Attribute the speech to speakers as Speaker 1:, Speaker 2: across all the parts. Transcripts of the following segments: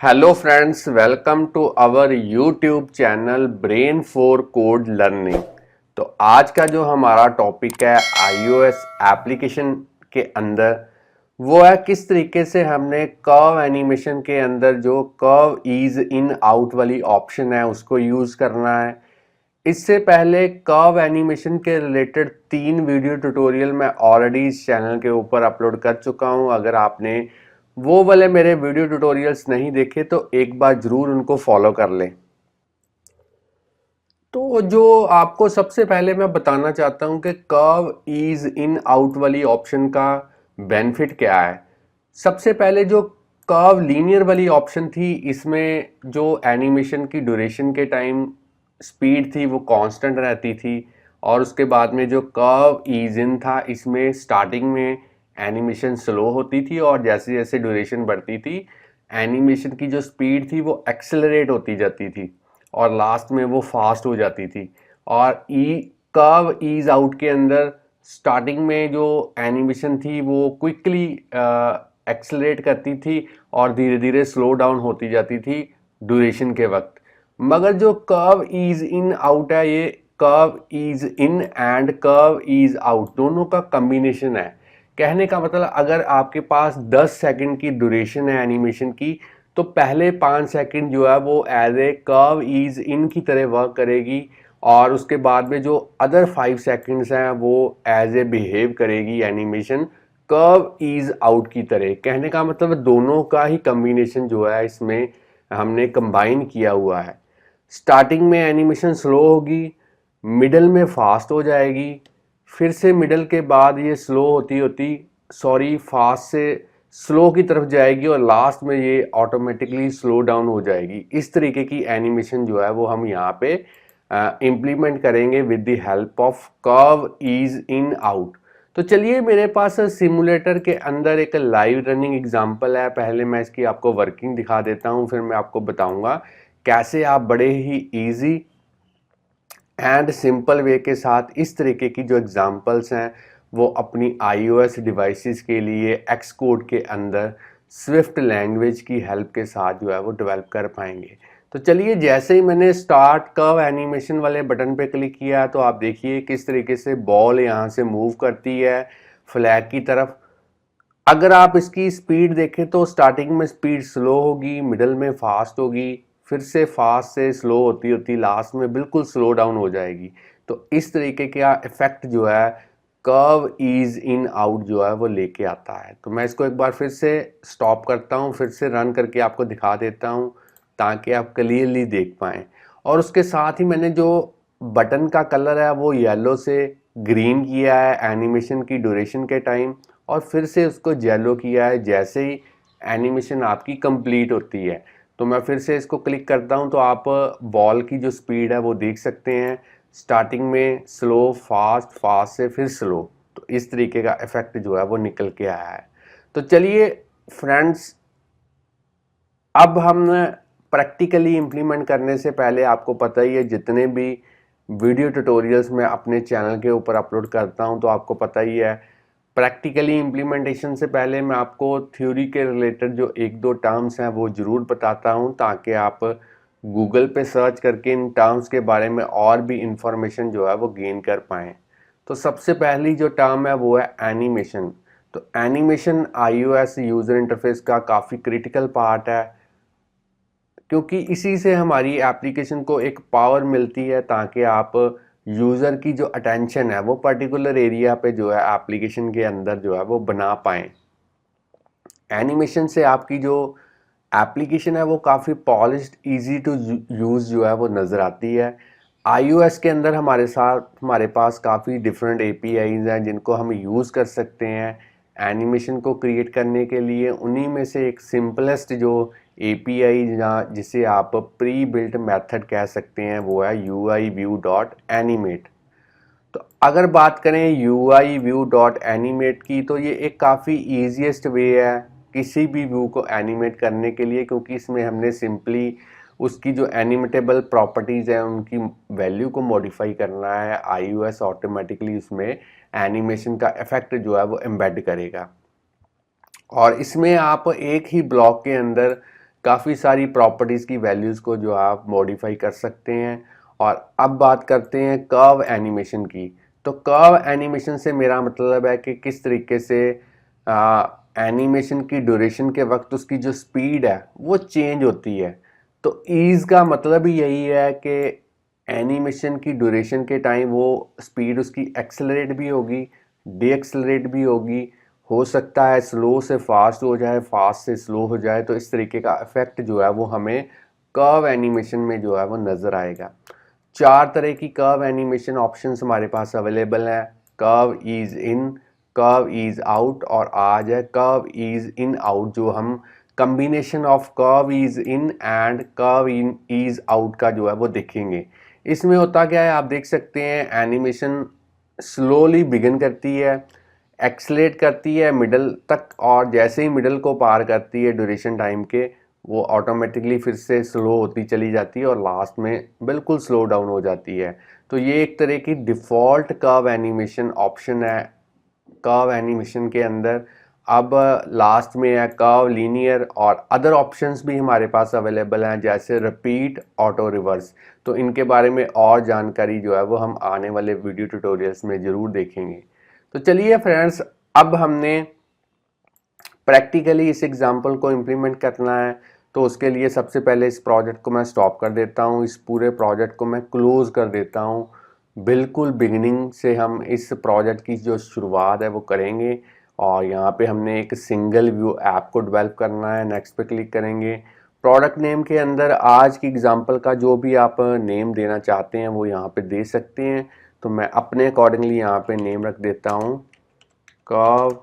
Speaker 1: Hello friends, welcome to our YouTube channel brain for code learning. तो आज का जो हमारा टॉपिक है iOS एप्लीकेशन के अंदर वो है किस तरीके से हमने कर्व एनिमेशन के अंदर जो कर्व ईज इन आउट वाली ऑप्शन है उसको यूज़ करना है। इससे पहले कर्व एनिमेशन के रिलेटेड 3 वीडियो ट्यूटोरियल मैं ऑलरेडी इस चैनल के ऊपर अपलोड कर चुका हूं। अगर आपने वो वाले मेरे वीडियो ट्यूटोरियल्स नहीं देखे तो एक बार जरूर उनको फॉलो कर लें। तो जो आपको सबसे पहले मैं बताना चाहता हूं कि कर्व ईज इन आउट वाली ऑप्शन का बेनिफिट क्या है। सबसे पहले जो कर्व लीनियर वाली ऑप्शन थी, इसमें जो एनिमेशन की ड्यूरेशन के टाइम स्पीड थी वो कांस्टेंट रहती थी, और उसके बाद में जो कर्व ईज इन था इसमें स्टार्टिंग में एनिमेशन स्लो होती थी और जैसे जैसे ड्यूरेशन बढ़ती थी एनिमेशन की जो स्पीड थी वो एक्सेलरेट होती जाती थी और लास्ट में वो फास्ट हो जाती थी। और कर्व ईज आउट के अंदर स्टार्टिंग में जो एनिमेशन थी वो क्विकली एक्सेलरेट करती थी और धीरे धीरे स्लो डाउन होती जाती थी ड्यूरेशन के वक्त। मगर जो कर्व ईज इन आउट है, ये curve ease in and curve ease out दोनों का कम्बिनेशन है। कहने का मतलब, अगर आपके पास 10 सेकंड की ड्यूरेशन है एनिमेशन की, तो पहले 5 सेकंड जो है वो as a curve ease in की तरह वर्क करेगी और उसके बाद में जो अदर 5 सेकंड्स हैं वो एज ए बिहेव करेगी एनिमेशन कर्व ईज आउट की तरह। कहने का मतलब दोनों का ही कम्बिनेशन जो है इसमें हमने कंबाइन किया हुआ है। स्टार्टिंग में एनिमेशन स्लो होगी, मिडल में फास्ट हो जाएगी, फिर से मिडल के बाद ये स्लो होती होती फास्ट से स्लो की तरफ जाएगी और लास्ट में ये ऑटोमेटिकली स्लो डाउन हो जाएगी। इस तरीके की एनिमेशन जो है वो हम यहाँ पे इम्प्लीमेंट करेंगे with the help of curve ease in out. तो चलिए, मेरे पास सिमुलेटर के अंदर एक लाइव रनिंग एग्जांपल है। पहले मैं इसकी आपको वर्किंग दिखा देता हूँ, फिर मैं आपको बताऊंगा कैसे आप बड़े ही इजी एंड सिंपल वे के साथ इस तरीके की जो एग्जांपल्स हैं वो अपनी iOS डिवाइसेस के लिए एक्स कोड के अंदर स्विफ्ट लैंग्वेज की हेल्प के साथ जो है वो डेवलप कर पाएंगे। तो चलिए, जैसे ही मैंने स्टार्ट कर्व एनिमेशन वाले बटन पे क्लिक किया तो आप देखिए किस तरीके से बॉल यहाँ से मूव करती है फ्लैग की तरफ। अगर आप इसकी स्पीड देखें तो स्टार्टिंग में स्पीड स्लो होगी, मिडल में फास्ट होगी, फिर से फास्ट से स्लो होती होती लास्ट में बिल्कुल स्लो डाउन हो जाएगी। तो इस तरीके का इफेक्ट जो है कर्व ईज इन आउट जो है वो लेके आता है। तो मैं इसको एक बार फिर से स्टॉप करता हूँ, फिर से रन करके आपको दिखा देता हूँ ताकि आप क्लियरली देख पाएँ। और उसके साथ ही मैंने जो बटन का कलर है वो येलो से ग्रीन किया है एनिमेशन की ड्यूरेशन के टाइम, और फिर से उसको येलो किया है जैसे ही एनिमेशन आपकी कंप्लीट होती है। तो मैं फिर से इसको क्लिक करता हूं तो आप बॉल की जो स्पीड है वो देख सकते हैं, स्टार्टिंग में स्लो, फास्ट, फास्ट से फिर स्लो। तो इस तरीके का इफेक्ट जो है वो निकल के आया है। तो चलिए फ्रेंड्स, अब हम प्रैक्टिकली इम्प्लीमेंट करने से पहले, आपको पता ही है जितने भी वीडियो ट्यूटोरियल्स मैं अपने चैनल के ऊपर अपलोड करता हूं तो आपको पता ही है, प्रैक्टिकली इम्प्लीमेंटेशन से पहले मैं आपको थ्योरी के रिलेटेड जो एक दो टर्म्स हैं वो ज़रूर बताता हूं ताकि आप गूगल पे सर्च करके इन टर्म्स के बारे में और भी इंफॉर्मेशन जो है वो गेन कर पाएँ। तो सबसे पहली जो टर्म है वो है एनिमेशन। तो एनिमेशन iOS यूज़र इंटरफेस का काफ़ी क्रिटिकल पार्ट है, क्योंकि इसी से हमारी एप्लीकेशन को एक पावर मिलती है ताकि आप यूज़र की जो अटेंशन है वो पर्टिकुलर एरिया पे जो है एप्लीकेशन के अंदर जो है वो बना पाएँ। एनिमेशन से आपकी जो एप्लीकेशन है वो काफ़ी पॉलिश्ड, इजी टू यूज़ जो है वो नज़र आती है। iOS के अंदर हमारे पास काफ़ी डिफरेंट APIs हैं जिनको हम यूज़ कर सकते हैं एनिमेशन को क्रिएट करने के लिए। उन्हीं में से एक सिंपलेस्ट जो API या जिसे आप प्री बिल्ट मेथड कह सकते हैं वो है UIView.animate। तो अगर बात करें UIView.animate की, तो ये एक काफ़ी ईजीएस्ट वे है किसी भी व्यू को एनिमेट करने के लिए, क्योंकि इसमें हमने सिंपली उसकी जो एनिमेटेबल प्रॉपर्टीज़ हैं उनकी वैल्यू को मॉडिफाई करना है। iOS ऑटोमेटिकली उसमें एनिमेशन का इफेक्ट जो है वो एम्बेड करेगा और इसमें आप एक ही ब्लॉक के अंदर काफ़ी सारी प्रॉपर्टीज़ की वैल्यूज़ को जो आप मॉडिफाई कर सकते हैं। और अब बात करते हैं कर्व एनिमेशन की। तो कर्व एनिमेशन से मेरा मतलब है कि किस तरीके से एनिमेशन की ड्यूरेशन के वक्त उसकी जो स्पीड है वो चेंज होती है। तो ईज़ का मतलब ही यही है कि एनिमेशन की ड्यूरेशन के टाइम वो स्पीड उसकी एक्सेलरेट भी होगी, डी एक्सेलरेट भी होगी, हो सकता है स्लो से फास्ट हो जाए, फास्ट से स्लो हो जाए। तो इस तरीके का इफेक्ट जो है वो हमें कर्व एनिमेशन में जो है वो नज़र आएगा। 4 तरह की कर्व एनिमेशन ऑप्शंस हमारे पास अवेलेबल हैं। Curve ease in, curve ease out और आज है कर्व ईज इन आउट, जो हम combination of curve ease in and curve in ease out का जो है वो देखेंगे। इसमें होता क्या है, आप देख सकते हैं एनिमेशन स्लोली बिगिन करती है, एक्सलेट करती है मिडल तक, और जैसे ही मिडल को पार करती है ड्यूरेशन टाइम के, वो ऑटोमेटिकली फिर से स्लो होती चली जाती है और लास्ट में बिल्कुल स्लो डाउन हो जाती है। तो ये एक तरह की डिफ़ॉल्ट कर्व एनिमेशन ऑप्शन है कर्व एनिमेशन के अंदर। अब लास्ट में है कर्व लीनियर, और अदर ऑप्शंस भी हमारे पास अवेलेबल हैं जैसे रिपीट, ऑटो रिवर्स। तो इनके बारे में और जानकारी जो है वो हम आने वाले वीडियो ट्यूटोरियल्स में ज़रूर देखेंगे। तो चलिए फ्रेंड्स, अब हमने प्रैक्टिकली इस एग्जाम्पल को इम्प्लीमेंट करना है। तो उसके लिए सबसे पहले इस प्रोजेक्ट को मैं स्टॉप कर देता हूँ, इस पूरे प्रोजेक्ट को मैं क्लोज़ कर देता हूँ। बिल्कुल बिगिनिंग से हम इस प्रोजेक्ट की जो शुरुआत है वो करेंगे, और यहाँ पे हमने एक सिंगल व्यू ऐप को डेवलप करना है। नेक्स्ट पे क्लिक करेंगे। प्रोडक्ट नेम के अंदर आज की एग्जांपल का जो भी आप नेम देना चाहते हैं वो यहाँ पे दे सकते हैं। तो मैं अपने अकॉर्डिंगली यहाँ पे नेम रख देता हूँ curve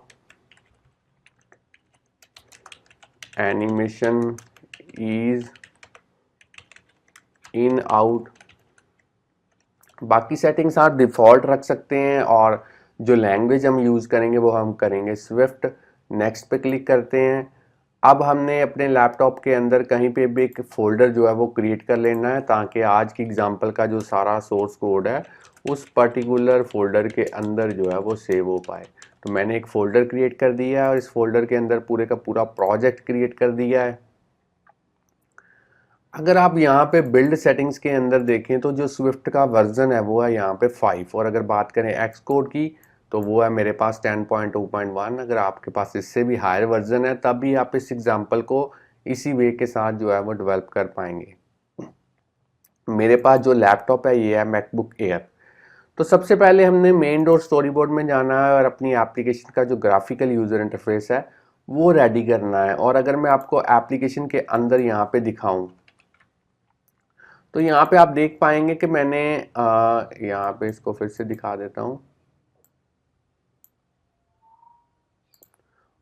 Speaker 1: animation ease in out. बाकी सेटिंग्स आप डिफ़ॉल्ट रख सकते हैं, और जो लैंग्वेज हम यूज़ करेंगे वो हम करेंगे स्विफ्ट। नेक्स्ट पे क्लिक करते हैं। अब हमने अपने लैपटॉप के अंदर कहीं पे भी एक फ़ोल्डर जो है वो क्रिएट कर लेना है, ताकि आज की एग्जांपल का जो सारा सोर्स कोड है उस पर्टिकुलर फोल्डर के अंदर जो है वो सेव हो पाए। तो मैंने एक फ़ोल्डर क्रिएट कर दिया है और इस फोल्डर के अंदर पूरे का पूरा प्रोजेक्ट क्रिएट कर दिया है। अगर आप यहाँ पे बिल्ड सेटिंग्स के अंदर देखें तो जो स्विफ्ट का वर्जन है वो है यहाँ पे 5, और अगर बात करें एक्स कोड की तो वो है मेरे पास 10.2.1। अगर आपके पास इससे भी हायर वर्जन है तब भी आप इस एग्जांपल को इसी वे के साथ जो है वो डेवलप कर पाएंगे। मेरे पास जो लैपटॉप है ये है मैकबुक एयर। तो सबसे पहले हमने मेन डोर स्टोरी बोर्ड में जाना है और अपनी एप्लीकेशन का जो ग्राफिकल यूज़र इंटरफेस है वो रेडी करना है। और अगर मैं आपको एप्लीकेशन के अंदर यहाँ पे दिखाऊं तो यहाँ पे आप देख पाएंगे कि मैंने यहाँ पे इसको फिर से दिखा देता हूँ।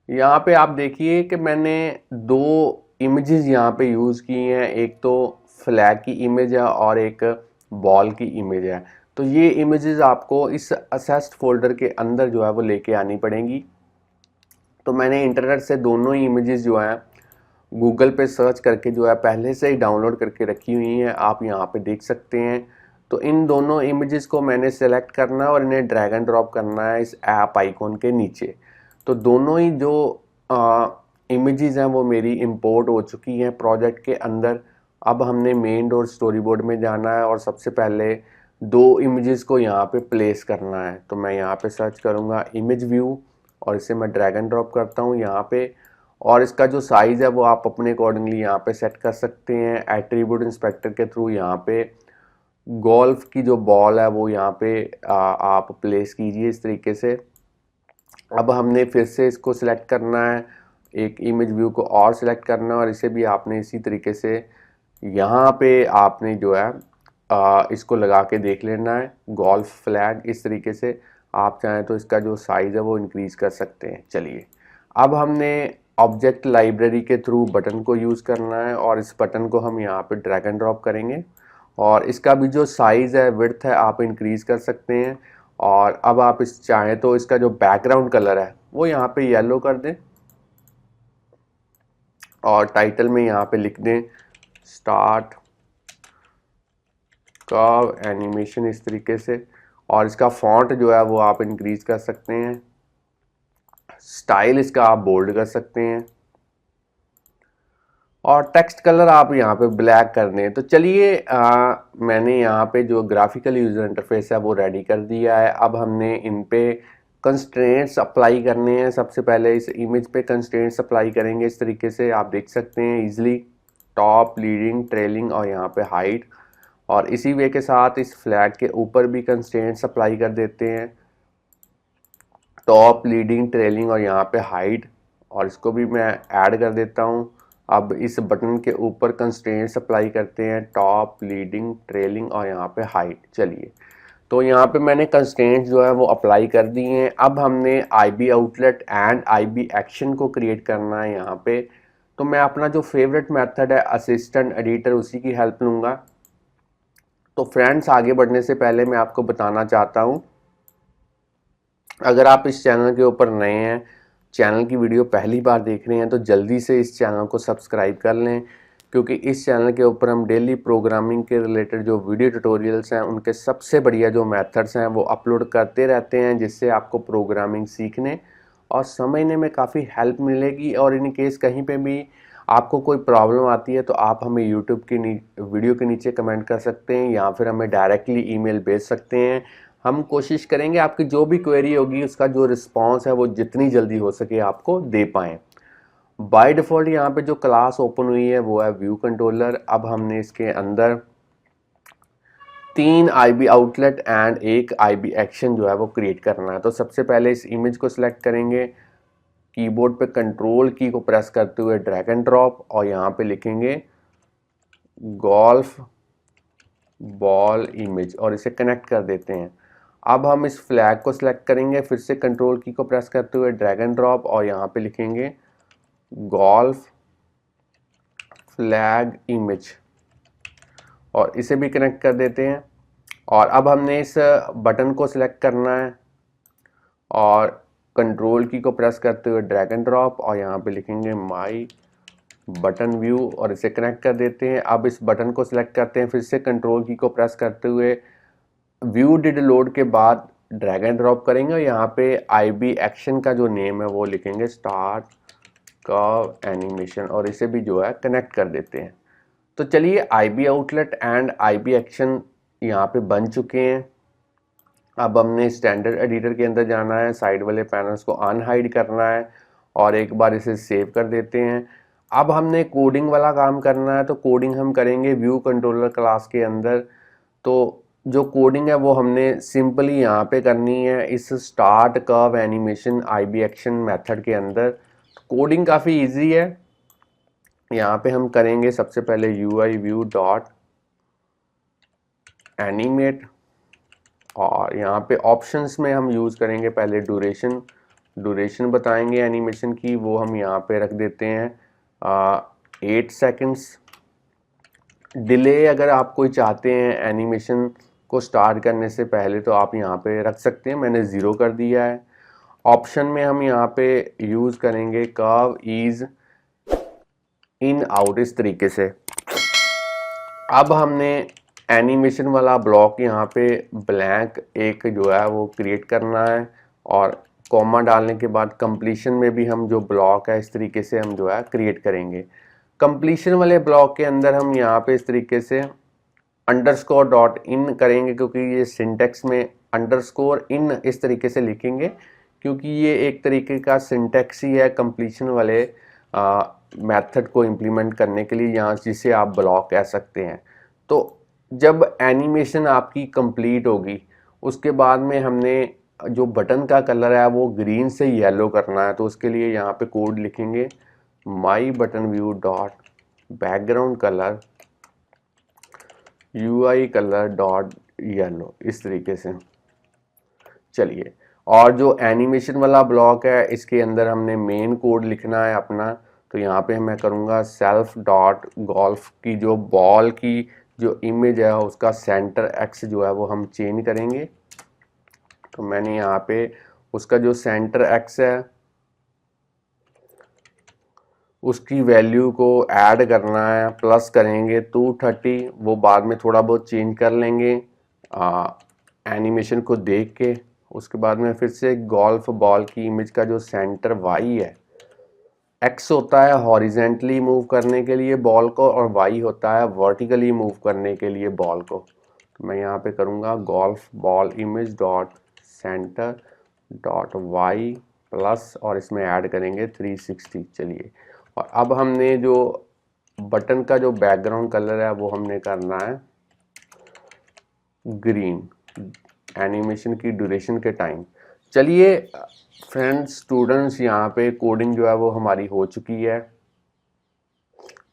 Speaker 1: यहाँ पे आप देखिए कि मैंने 2 इमेजेस यहाँ पे यूज़ की हैं, एक तो फ्लैग की इमेज है और एक बॉल की इमेज है। तो ये इमेजेस आपको इस असेस्ड फोल्डर के अंदर जो है वो लेके आनी पड़ेंगी। तो मैंने इंटरनेट से दोनों ही इमेजेस जो हैं गूगल पे सर्च करके जो है पहले से ही डाउनलोड करके रखी हुई हैं, आप यहाँ पे देख सकते हैं। तो इन दोनों इमेजेस को मैंने सेलेक्ट करना है और इन्हें ड्रैग एंड ड्रॉप करना है इस ऐप आइकॉन के नीचे। तो दोनों ही जो इमेजेस हैं वो मेरी इंपोर्ट हो चुकी हैं प्रोजेक्ट के अंदर। अब हमने मेन डोर स्टोरी बोर्ड में जाना है और सबसे पहले 2 इमेजेस को यहाँ पे प्लेस करना है। तो मैं यहाँ पे सर्च करूँगा इमेज व्यू और इसे मैं ड्रैग एंड ड्रॉप करता हूँ यहाँ पे। और इसका जो साइज़ है वो आप अपने अकॉर्डिंगली यहाँ पे सेट कर सकते हैं एट्रीब्यूट इंस्पेक्टर के थ्रू। यहाँ पे गोल्फ की जो बॉल है वो यहाँ पे आप प्लेस कीजिए इस तरीके से। अब हमने फिर से इसको सिलेक्ट करना है, एक इमेज व्यू को और सिलेक्ट करना है और इसे भी आपने इसी तरीके से यहाँ पे आपने जो है इसको लगा के देख लेना है गोल्फ फ्लैग इस तरीके से। आप चाहें तो इसका जो साइज़ है वो इंक्रीज़ कर सकते हैं। चलिए, अब हमने ऑब्जेक्ट लाइब्रेरी के थ्रू बटन को यूज़ करना है और इस बटन को हम यहाँ पे ड्रैग एंड ड्रॉप करेंगे और इसका भी जो साइज़ है विड्थ है आप इंक्रीज़ कर सकते हैं। और अब आप इस चाहें तो इसका जो बैकग्राउंड कलर है वो यहाँ पे येलो कर दें और टाइटल में यहाँ पे लिख दें स्टार्ट कर्व एनिमेशन इस तरीके से। और इसका फॉन्ट जो है वो आप इंक्रीज कर सकते हैं, स्टाइल इसका आप बोल्ड कर सकते हैं और टेक्स्ट कलर आप यहाँ पे ब्लैक करने हैं। तो चलिए मैंने यहाँ पे जो ग्राफिकल यूज़र इंटरफेस है वो रेडी कर दिया है। अब हमने इन पे कंस्ट्रेंट्स अप्लाई करने हैं। सबसे पहले इस इमेज पे कंस्ट्रेंट्स अप्लाई करेंगे। इस तरीके से आप देख सकते हैं इजीली, टॉप, लीडिंग, ट्रेलिंग और यहाँ पे हाइट। और इसी वे के साथ इस फ्लैग के ऊपर भी कंस्ट्रेंट्स अप्लाई कर देते हैं, टॉप, लीडिंग, ट्रेलिंग और यहाँ पे हाइट। और इसको भी मैं ऐड कर देता हूँ। अब इस बटन के ऊपर कंस्ट्रेंट्स अप्लाई करते हैं, टॉप, लीडिंग, ट्रेलिंग और यहाँ पे हाइट। चलिए, तो यहाँ पे मैंने कंस्ट्रेंट्स जो है वो अप्लाई कर दिए हैं। अब हमने IB outlet and IB action को क्रिएट करना है यहाँ पे। तो मैं अपना जो फेवरेट मेथड है असिस्टेंट एडिटर, उसी की हेल्प लूँगा। तो फ्रेंड्स, आगे बढ़ने से पहले मैं आपको बताना चाहता हूँ, अगर आप इस चैनल के ऊपर नए हैं, चैनल की वीडियो पहली बार देख रहे हैं, तो जल्दी से इस चैनल को सब्सक्राइब कर लें, क्योंकि इस चैनल के ऊपर हम डेली प्रोग्रामिंग के रिलेटेड जो वीडियो ट्यूटोरियल्स हैं उनके सबसे बढ़िया जो मेथड्स हैं वो अपलोड करते रहते हैं, जिससे आपको प्रोग्रामिंग सीखने और समझने में काफ़ी हेल्प मिलेगी। और इन केस कहीं पे भी आपको कोई प्रॉब्लम आती है तो आप हमें यूट्यूब की वीडियो के नीचे कमेंट कर सकते हैं या फिर हमें डायरेक्टली ईमेल भेज सकते हैं। हम कोशिश करेंगे आपकी जो भी क्वेरी होगी उसका जो रिस्पांस है वो जितनी जल्दी हो सके आपको दे पाएँ। बाय डिफ़ॉल्ट यहाँ पे जो क्लास ओपन हुई है वो है व्यू कंट्रोलर। अब हमने इसके अंदर 3 IB outlet and 1 IB action जो है वो क्रिएट करना है। तो सबसे पहले इस इमेज को सिलेक्ट करेंगे, कीबोर्ड पे कंट्रोल की को प्रेस करते हुए ड्रैग एंड ड्रॉप और यहाँ पे लिखेंगे गोल्फ बॉल इमेज और इसे कनेक्ट कर देते हैं। अब हम इस फ्लैग को सिलेक्ट करेंगे, फिर से कंट्रोल की को प्रेस करते हुए ड्रैग एंड ड्रॉप और यहाँ पे लिखेंगे गोल्फ फ्लैग इमेज और इसे भी कनेक्ट कर देते हैं। और अब हमने इस बटन को सिलेक्ट करना है और कंट्रोल की को प्रेस करते हुए ड्रैग एंड ड्रॉप और यहाँ पे लिखेंगे माई बटन व्यू और इसे कनेक्ट कर देते हैं। अब इस बटन को सिलेक्ट करते हैं, फिर से कंट्रोल की को प्रेस करते हुए व्यू डिड लोड के बाद ड्रैग एंड ड्रॉप करेंगे और यहाँ पे आईबी एक्शन का जो नेम है वो लिखेंगे स्टार्ट कर्व एनिमेशन और इसे भी जो है कनेक्ट कर देते हैं। तो चलिए, IB outlet and IB action यहाँ पे बन चुके हैं। अब हमने स्टैंडर्ड एडिटर के अंदर जाना है, साइड वाले पैनल्स को अनहाइड करना है और एक बार इसे सेव कर देते हैं। अब हमने कोडिंग वाला काम करना है, तो कोडिंग हम करेंगे व्यू कंट्रोलर क्लास के अंदर। तो जो कोडिंग है वो हमने सिंपली यहाँ पे करनी है इस start curve animation IB action method के अंदर। कोडिंग काफ़ी इजी है। यहाँ पे हम करेंगे सबसे पहले यूआई व्यू डॉट एनिमेट और यहाँ पे ऑप्शंस में हम यूज़ करेंगे पहले ड्यूरेशन बताएंगे एनिमेशन की, वो हम यहाँ पे रख देते हैं 8 सेकंड्स। डिले अगर आप कोई चाहते हैं एनिमेशन को स्टार्ट करने से पहले तो आप यहाँ पे रख सकते हैं, मैंने 0 कर दिया है। ऑप्शन में हम यहाँ पे यूज़ करेंगे कर्व ईज इन आउट, इस तरीके से। अब हमने एनिमेशन वाला ब्लॉक यहाँ पे ब्लैंक एक जो है वो क्रिएट करना है और कॉमा डालने के बाद कंप्लीशन में भी हम जो ब्लॉक है इस तरीके से हम जो है क्रिएट करेंगे। कंप्लीशन वाले ब्लॉक के अंदर हम यहाँ पे इस तरीके से अंडरस्कोर डॉट इन करेंगे, क्योंकि ये सिंटेक्स में अंडरस्कोर इन इस तरीके से लिखेंगे क्योंकि ये एक तरीके का सिंटेक्स ही है कंप्लीशन वाले मेथड को इम्प्लीमेंट करने के लिए, यहाँ जिसे आप ब्लॉक कह सकते हैं। तो जब एनिमेशन आपकी कंप्लीट होगी उसके बाद में हमने जो बटन का कलर है वो ग्रीन से येलो करना है। तो उसके लिए यहाँ पे कोड लिखेंगे my button view dot background colour UI colour dot yellow, इस तरीके से। चलिए, और जो एनिमेशन वाला ब्लॉक है इसके अंदर हमने मेन कोड लिखना है अपना। तो यहाँ पे मैं करूँगा सेल्फ डॉट गोल्फ की जो बॉल की जो इमेज है उसका सेंटर एक्स जो है वो हम चेंज करेंगे। तो मैंने यहाँ पे उसका जो सेंटर एक्स है उसकी वैल्यू को ऐड करना है, प्लस करेंगे 230, वो बाद में थोड़ा बहुत चेंज कर लेंगे एनिमेशन को देख के। उसके बाद में फिर से गोल्फ बॉल की इमेज का जो सेंटर वाई है एक्स होता है हॉरिजेंटली मूव करने के लिए बॉल को, और वाई होता है वर्टिकली मूव करने के लिए बॉल को। तो मैं यहाँ पे करूँगा golf ball image dot centre dot Y plus, और इसमें ऐड करेंगे 360। चलिए, और अब हमने जो बटन का जो बैकग्राउंड कलर है वो हमने करना है ग्रीन, एनिमेशन की ड्यूरेशन के टाइम। चलिए फ्रेंड्स स्टूडेंट्स, यहाँ पे कोडिंग जो है वो हमारी हो चुकी है।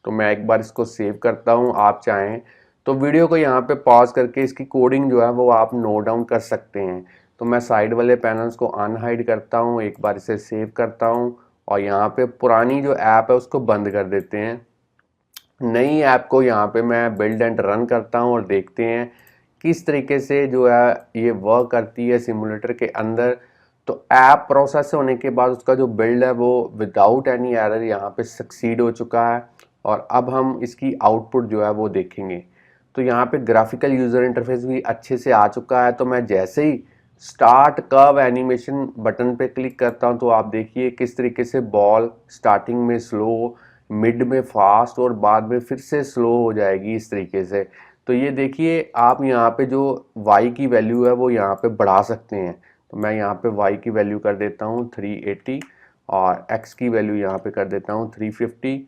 Speaker 1: तो मैं एक बार इसको सेव करता हूँ। आप चाहें तो वीडियो को यहाँ पे पॉज करके इसकी कोडिंग जो है वो आप नोट डाउन कर सकते हैं। तो मैं साइड वाले पैनल्स को अनहाइड करता हूँ, एक बार इसे सेव करता हूँ, और यहाँ पे पुरानी जो ऐप है उसको बंद कर देते हैं। नई ऐप को यहाँ पे मैं बिल्ड एंड रन करता हूँ और देखते हैं किस तरीके से जो है ये वर्क करती है सिमुलेटर के अंदर। तो ऐप प्रोसेस होने के बाद उसका जो बिल्ड है वो विदाउट एनी एरर यहाँ पे सक्सीड हो चुका है, और अब हम इसकी आउटपुट जो है वो देखेंगे। तो यहाँ पे ग्राफिकल यूज़र इंटरफेस भी अच्छे से आ चुका है। तो मैं जैसे ही स्टार्ट कर्व एनिमेशन बटन पे क्लिक करता हूँ तो आप देखिए किस तरीके से बॉल स्टार्टिंग में स्लो, मिड में फास्ट, और बाद में फिर से स्लो हो जाएगी इस तरीके से। तो ये देखिए आप यहाँ पे जो y की वैल्यू है वो यहाँ पे बढ़ा सकते हैं। तो मैं यहाँ पे y की वैल्यू कर देता हूँ 380, और x की वैल्यू यहाँ पे कर देता हूँ 350।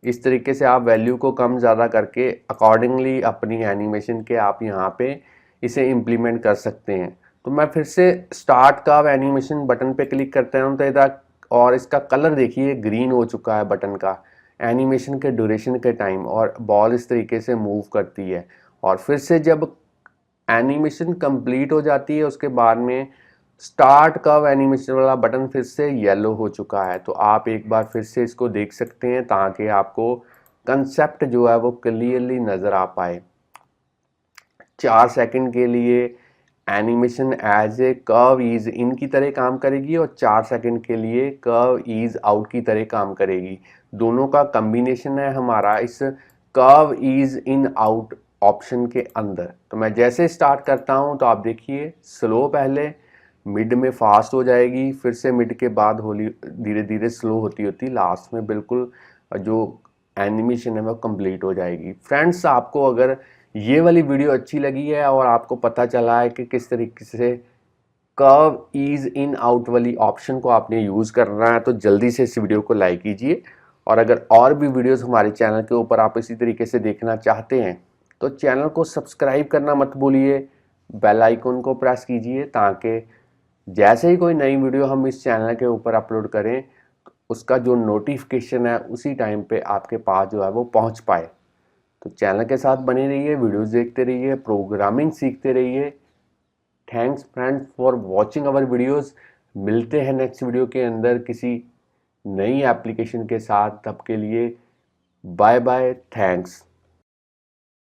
Speaker 1: इस तरीके से आप वैल्यू को कम ज़्यादा करके अकॉर्डिंगली अपनी एनिमेशन के आप यहाँ पे इसे इम्प्लीमेंट कर सकते हैं। तो मैं फिर से स्टार्ट का एनिमेशन बटन पे क्लिक करता हूँ तो इधर, और इसका कलर देखिए ग्रीन हो चुका है बटन का एनिमेशन के ड्यूरेशन के टाइम, और बॉल इस तरीके से मूव करती है। और फिर से जब एनिमेशन कंप्लीट हो जाती है उसके बाद में स्टार्ट कर्व एनिमेशन वाला बटन फिर से येलो हो चुका है। तो आप एक बार फिर से इसको देख सकते हैं ताकि आपको कंसेप्ट जो है वो क्लियरली नज़र आ पाए। 4 सेकंड के लिए animation as a curve ease in की तरह काम करेगी, और 4 सेकंड के लिए कर्व ईज आउट की तरह काम करेगी। दोनों का कम्बिनेशन है हमारा इस curve ease in out option के अंदर। तो मैं जैसे स्टार्ट करता हूं तो आप देखिए स्लो पहले, मिड में फास्ट हो जाएगी, फिर से मिड के बाद होली धीरे धीरे स्लो होती होती लास्ट में बिल्कुल जो एनिमेशन है वो कंप्लीट हो जाएगी। फ्रेंड्स, आपको अगर ये वाली वीडियो अच्छी लगी है और आपको पता चला है कि किस तरीके से कर्व ईज इन आउट वाली ऑप्शन को आपने यूज़ करना है, तो जल्दी से इस वीडियो को लाइक कीजिए। और अगर और भी वीडियोस हमारे चैनल के ऊपर आप इसी तरीके से देखना चाहते हैं तो चैनल को सब्सक्राइब करना मत भूलिए, बेल आइकन को प्रेस कीजिए, ताकि जैसे ही कोई नई वीडियो हम इस चैनल के ऊपर अपलोड करें उसका जो नोटिफिकेशन है उसी टाइम पे आपके पास जो है वो पहुंच पाए। तो चैनल के साथ बने रहिए, वीडियोस देखते रहिए, प्रोग्रामिंग सीखते रहिए। Thanks friends for watching our videos. मिलते हैं नेक्स्ट वीडियो के अंदर किसी नई एप्लीकेशन के साथ। तब के लिए बाय बाय, थैंक्स।